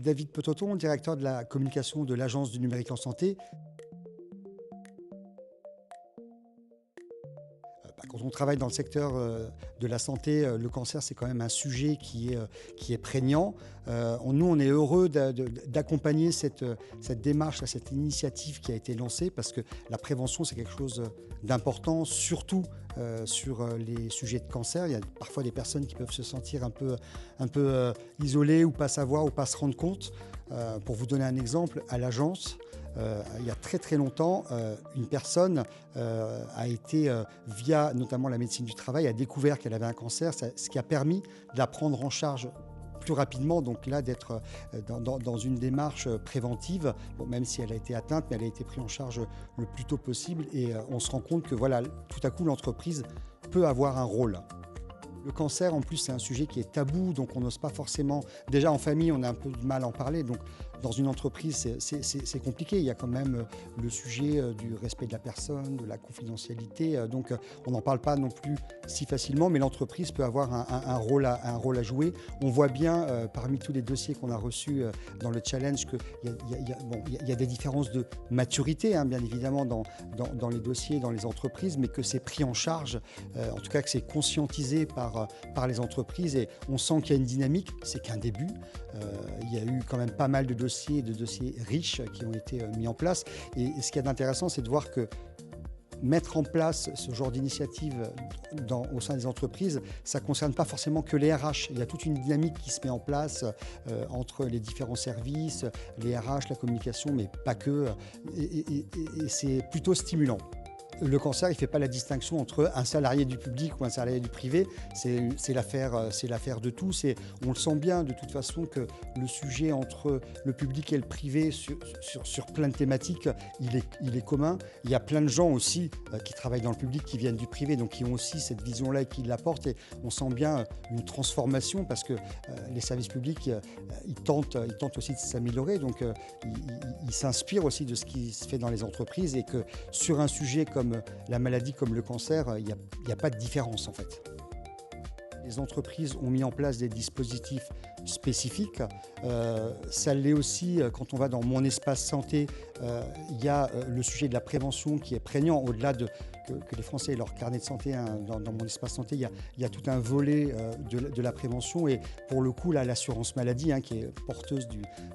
David Petoton, directeur de la communication de l'Agence du numérique en santé. Quand on travaille dans le secteur de la santé, le cancer, c'est quand même un sujet qui est prégnant. Nous, on est heureux d'accompagner cette démarche, cette initiative qui a été lancée, parce que la prévention, c'est quelque chose d'important, surtout sur les sujets de cancer. Il y a parfois des personnes qui peuvent se sentir un peu isolées ou pas savoir ou pas se rendre compte. Pour vous donner un exemple, à l'agence, il y a très très longtemps, une personne a été, via notamment la médecine du travail, a découvert qu'elle avait un cancer, ce qui a permis de la prendre en charge plus rapidement, donc là d'être dans une démarche préventive, bon, même si elle a été atteinte, mais elle a été prise en charge le plus tôt possible, et on se rend compte que voilà, tout à coup l'entreprise peut avoir un rôle. Le cancer, en plus, c'est un sujet qui est tabou, donc on n'ose pas forcément. Déjà en famille, on a un peu de mal à en parler. Donc dans une entreprise, c'est compliqué. Il y a quand même le sujet du respect de la personne, de la confidentialité. Donc on n'en parle pas non plus si facilement, mais l'entreprise peut avoir un rôle à jouer. On voit bien parmi tous les dossiers qu'on a reçus dans le challenge qu'il y a des différences de maturité, hein, bien évidemment, dans les dossiers, dans les entreprises, mais que c'est pris en charge, en tout cas que c'est conscientisé par les entreprises, et on sent qu'il y a une dynamique. C'est qu'un début. Il y a eu quand même pas mal de dossiers riches qui ont été mis en place, et ce qui est intéressant, c'est de voir que mettre en place ce genre d'initiative au sein des entreprises, ça ne concerne pas forcément que les RH. Il y a toute une dynamique qui se met en place entre les différents services, les RH, la communication, mais pas que, et c'est plutôt stimulant. Le cancer, il ne fait pas la distinction entre un salarié du public ou un salarié du privé. C'est l'affaire de tous. Et on le sent bien de toute façon que le sujet entre le public et le privé sur plein de thématiques, il est commun. Il y a plein de gens aussi qui travaillent dans le public, qui viennent du privé, donc qui ont aussi cette vision-là et qui l'apportent. Et on sent bien une transformation, parce que les services publics, ils tentent aussi de s'améliorer. Donc ils s'inspirent aussi de ce qui se fait dans les entreprises, et que sur un sujet comme la maladie, comme le cancer, il n'y a pas de différence en fait. Les entreprises ont mis en place des dispositifs spécifiques. Ça l'est aussi quand on va dans Mon Espace Santé. Il y a le sujet de la prévention qui est prégnant, au-delà que les Français aient leur carnet de santé, hein, dans Mon Espace Santé, il y a tout un volet de la prévention. Et pour le coup, là, l'assurance maladie, hein, qui est porteuse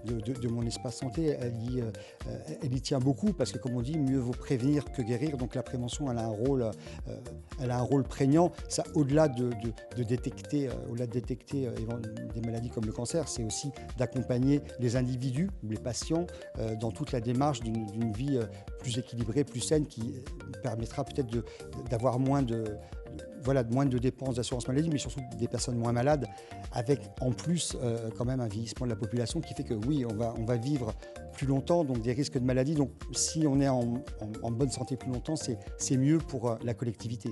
de Mon Espace Santé, elle y tient beaucoup, parce que, comme on dit, mieux vaut prévenir que guérir. Donc la prévention, elle a un rôle prégnant. Ça, au-delà de détecter des maladies comme le cancer, c'est aussi d'accompagner les individus ou les patients dans toute la démarche d'une vie plus équilibrée, plus saine, qui permettra peut-être d'avoir moins de dépenses d'assurance maladie, mais surtout des personnes moins malades, avec en plus quand même un vieillissement de la population qui fait que oui, on va vivre plus longtemps, donc des risques de maladie. Donc si on est en bonne santé plus longtemps, c'est mieux pour la collectivité.